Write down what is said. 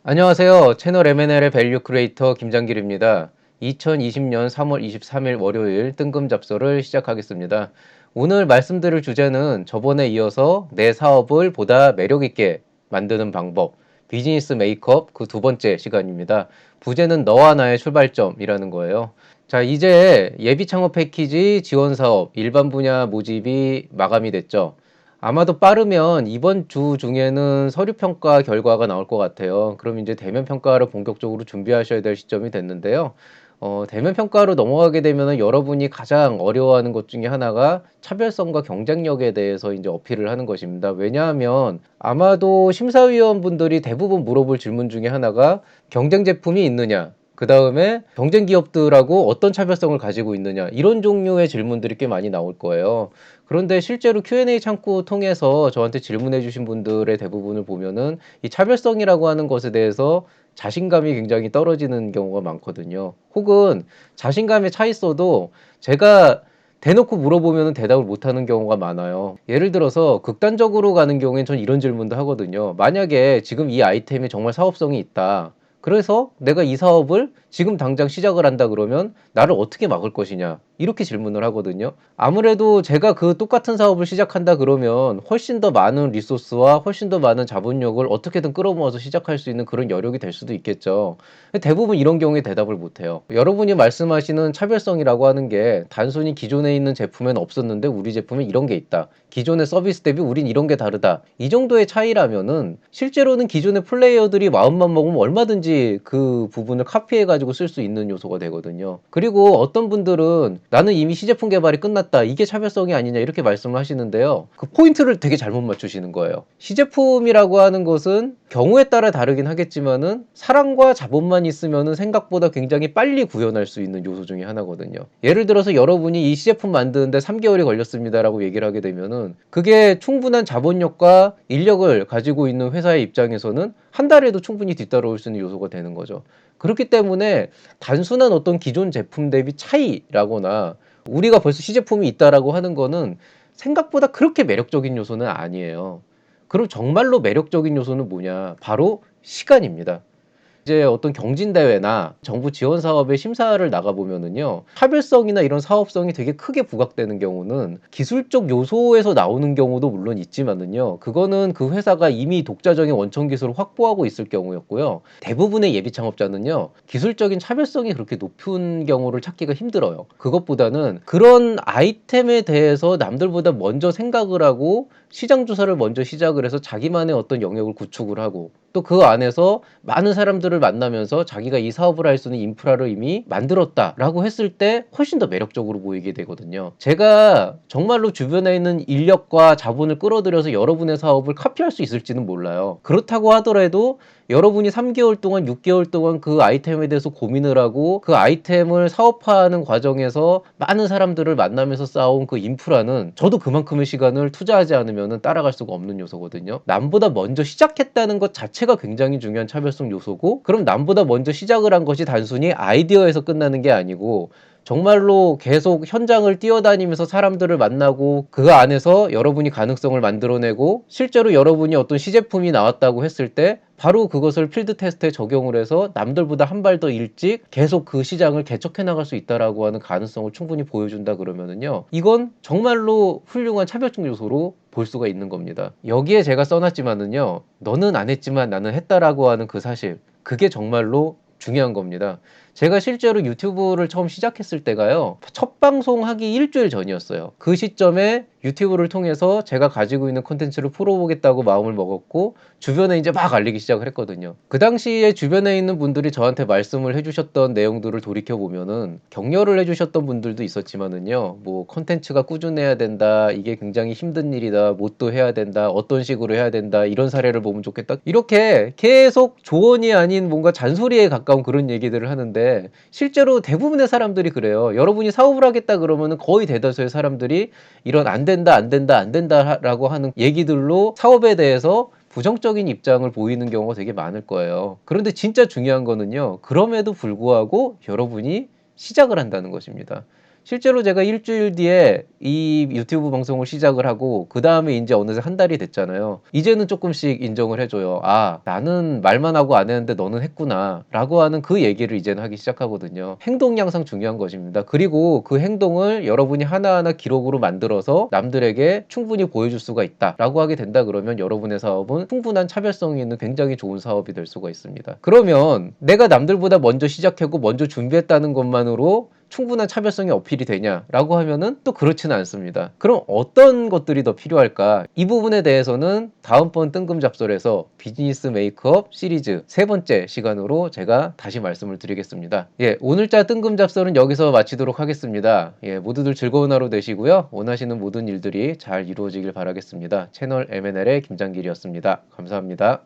안녕하세요. 채널 M&L의 밸류 크리에이터 김장길입니다. 2020년 3월 23일 월요일 뜬금 잡서를 시작하겠습니다. 오늘 말씀드릴 주제는 저번에 이어서 내 사업을 보다 매력 있게 만드는 방법, 비즈니스 메이크업 그 두 번째 시간입니다. 부제는 너와 나의 출발점이라는 거예요. 자, 이제 예비 창업 패키지 지원 사업 일반 분야 모집이 마감이 됐죠. 아마도 빠르면 이번 주 중에는 서류 평가 결과가 나올 것 같아요. 그럼 이제 대면 평가를 본격적으로 준비하셔야 될 시점이 됐는데요. 대면 평가로 넘어가게 되면은 여러분이 가장 어려워하는 것 중에 하나가 차별성과 경쟁력에 대해서 이제 어필을 하는 것입니다. 왜냐하면 아마도 심사위원분들이 대부분 물어볼 질문 중에 하나가 경쟁 제품이 있느냐, 그 다음에 경쟁 기업들하고 어떤 차별성을 가지고 있느냐, 이런 종류의 질문들이 꽤 많이 나올 거예요. 그런데 실제로 Q&A 창구 통해서 저한테 질문해 주신 분들의 대부분을 보면은 이 차별성이라고 하는 것에 대해서 자신감이 굉장히 떨어지는 경우가 많거든요. 혹은 자신감에 차 있어도 제가 대놓고 물어보면 대답을 못하는 경우가 많아요. 예를 들어서 극단적으로 가는 경우엔 전 이런 질문도 하거든요. 만약에 지금 이 아이템이 정말 사업성이 있다. 그래서 내가 이 사업을 지금 당장 시작을 한다 그러면 나를 어떻게 막을 것이냐, 이렇게 질문을 하거든요. 아무래도 제가 그 똑같은 사업을 시작한다 그러면 훨씬 더 많은 리소스와 훨씬 더 많은 자본력을 어떻게든 끌어모아서 시작할 수 있는 그런 여력이 될 수도 있겠죠. 대부분 이런 경우에 대답을 못해요. 여러분이 말씀하시는 차별성이라고 하는 게 단순히 기존에 있는 제품엔 없었는데 우리 제품에 이런 게 있다, 기존의 서비스 대비 우린 이런 게 다르다, 이 정도의 차이라면은 실제로는 기존의 플레이어들이 마음만 먹으면 얼마든지 그 부분을 카피해 가지고 쓸 수 있는 요소가 되거든요. 그리고 어떤 분들은 나는 이미 시제품 개발이 끝났다, 이게 차별성이 아니냐, 이렇게 말씀을 하시는데요. 그 포인트를 되게 잘못 맞추시는 거예요. 시제품이라고 하는 것은 경우에 따라 다르긴 하겠지만은 사랑과 자본만 있으면은 생각보다 굉장히 빨리 구현할 수 있는 요소 중에 하나거든요. 예를 들어서 여러분이 이 시제품 만드는데 3개월이 걸렸습니다라고 얘기를 하게 되면은 그게 충분한 자본력과 인력을 가지고 있는 회사의 입장에서는 한 달에도 충분히 뒤따라올 수 있는 요소가 되는 거죠. 그렇기 때문에 단순한 어떤 기존 제품 대비 차이라거나 우리가 벌써 시제품이 있다라고 하는 거는 생각보다 그렇게 매력적인 요소는 아니에요. 그럼 정말로 매력적인 요소는 뭐냐? 바로 시간입니다. 이제 어떤 경진대회나 정부 지원 사업의 심사를 나가보면은요, 차별성이나 이런 사업성이 되게 크게 부각되는 경우는 기술적 요소에서 나오는 경우도 물론 있지만은요, 그거는 그 회사가 이미 독자적인 원천 기술을 확보하고 있을 경우였고요. 대부분의 예비 창업자는요, 기술적인 차별성이 그렇게 높은 경우를 찾기가 힘들어요. 그것보다는 그런 아이템에 대해서 남들보다 먼저 생각을 하고 시장 조사를 먼저 시작을 해서 자기만의 어떤 영역을 구축을 하고 또 그 안에서 많은 사람들을 만나면서 자기가 이 사업을 할 수 있는 인프라를 이미 만들었다라고 했을 때 훨씬 더 매력적으로 보이게 되거든요. 제가 정말로 주변에 있는 인력과 자본을 끌어들여서 여러분의 사업을 카피할 수 있을지는 몰라요. 그렇다고 하더라도 여러분이 3개월 동안, 6개월 동안 그 아이템에 대해서 고민을 하고 그 아이템을 사업화하는 과정에서 많은 사람들을 만나면서 쌓아온 그 인프라는 저도 그만큼의 시간을 투자하지 않으면 따라갈 수가 없는 요소거든요. 남보다 먼저 시작했다는 것 자체가 굉장히 중요한 차별성 요소고, 그럼 남보다 먼저 시작을 한 것이 단순히 아이디어에서 끝나는 게 아니고 정말로 계속 현장을 뛰어다니면서 사람들을 만나고 그 안에서 여러분이 가능성을 만들어내고 실제로 여러분이 어떤 시제품이 나왔다고 했을 때 바로 그것을 필드 테스트에 적용을 해서 남들보다 한 발 더 일찍 계속 그 시장을 개척해 나갈 수 있다라고 하는 가능성을 충분히 보여준다 그러면은요, 이건 정말로 훌륭한 차별적 요소로 볼 수가 있는 겁니다. 여기에 제가 써놨지만은요, 너는 안 했지만 나는 했다라고 하는 그 사실, 그게 정말로 중요한 겁니다. 제가 실제로 유튜브를 처음 시작했을 때가요, 첫 방송하기 일주일 전이었어요. 그 시점에 유튜브를 통해서 제가 가지고 있는 콘텐츠를 풀어보겠다고 마음을 먹었고 주변에 이제 막 알리기 시작을 했거든요. 그 당시에 주변에 있는 분들이 저한테 말씀을 해주셨던 내용들을 돌이켜보면은 격려를 해주셨던 분들도 있었지만은요, 뭐 콘텐츠가 꾸준해야 된다, 이게 굉장히 힘든 일이다, 뭣도 해야 된다, 어떤 식으로 해야 된다, 이런 사례를 보면 좋겠다, 이렇게 계속 조언이 아닌 뭔가 잔소리에 가까운 그런 얘기들을 하는데 실제로 대부분의 사람들이 그래요. 여러분이 사업을 하겠다 그러면은 거의 대다수의 사람들이 이런 안 된다, 안 된다, 안 된다라고 하는 얘기들로 사업에 대해서 부정적인 입장을 보이는 경우가 되게 많을 거예요. 그런데 진짜 중요한 거는요, 그럼에도 불구하고 여러분이 시작을 한다는 것입니다. 실제로 제가 일주일 뒤에 이 유튜브 방송을 시작을 하고 그다음에 인제 어느새 한 달이 됐잖아요. 이제는 쪼끔씩 인정을 해 줘요. '아 나는 말만 하고 안 했는데 너는 했구나.'라고 하는 그 얘기를 이제는 하기 시작하거든요. 행동이 항상 중요한 것입니다. 그리고 그 행동을 여러분이 하나하나 기록으로 만들어서 남들에게 충분히 보여줄 수가 있다라고 하게 된다 그러면 여러분의 사업은 충분한 차별성이 있는 굉장히 좋은 사업이 될 수가 있습니다. 그러면 내가 남들보다 먼저 시작하고 먼저 준비했다는 것만으로 충분한 차별성이 어필이 되냐라고 하면은 또 그렇지는 않습니다. 그럼 어떤 것들이 더 필요할까? 이 부분에 대해서는 다음번 뜬금 잡설에서 비즈니스 메이크업 시리즈 세 번째 시간으로 제가 다시 말씀을 드리겠습니다. 예, 오늘자 뜬금 잡설은 여기서 마치도록 하겠습니다. 예, 모두들 즐거운 하루 되시고요. 원하시는 모든 일들이 잘 이루어지길 바라겠습니다. 채널 M&L의 김장길이었습니다. 감사합니다.